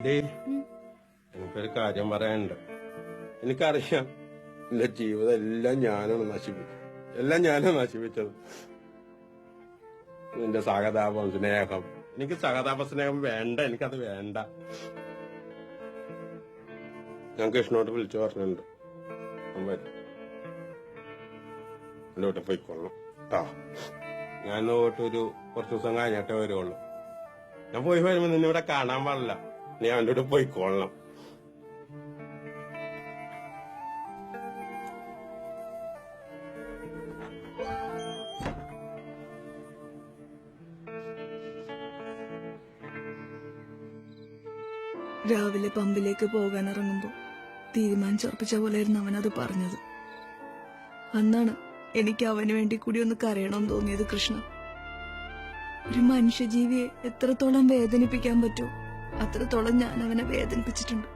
എനിക്കൊരു കാര്യം പറയാനുണ്ട്. എനിക്കറിയാം എന്റെ ജീവിതം എല്ലാം ഞാനാണ് നശിപ്പിച്ചത്. നിന്റെ സഹതാപം, സ്നേഹം. എനിക്ക് സഹതാപ സ്നേഹം വേണ്ട, എനിക്കത് വേണ്ട. ഞാൻ കൃഷ്ണോട്ട് വിളിച്ചു പറഞ്ഞിട്ടുണ്ട്, എന്റെ വീട്ടിൽ പോയിക്കൊള്ളണം കേട്ടോ. ഞാൻ പോയിട്ടൊരു കുറച്ച് ദിവസം കഴിഞ്ഞിട്ടേ വരുള്ളൂ. ഞാൻ പോയി വരുമ്പോ നിന്നെ ഇവിടെ കാണാൻ പാടില്ല. നീ അവന്റെ കൂടെ പോയിക്കൊള്ളണം. രാവിലെ പമ്പിലേക്ക് പോകാൻ ഇറങ്ങുമ്പോ തീരുമാനിച്ചുറപ്പിച്ച പോലെയായിരുന്നു അവനത് പറഞ്ഞത്. അന്നാണ് എനിക്ക് അവന് വേണ്ടി കൂടി ഒന്ന് കരയണമെന്ന് തോന്നിയത്. കൃഷ്ണ, ഒരു മനുഷ്യജീവിയെ എത്രത്തോളം വേദനിപ്പിക്കാൻ പറ്റുമോ അത്രത്തോളം ഞാൻ അവനെ വേദനിപ്പിച്ചിട്ടുണ്ട്.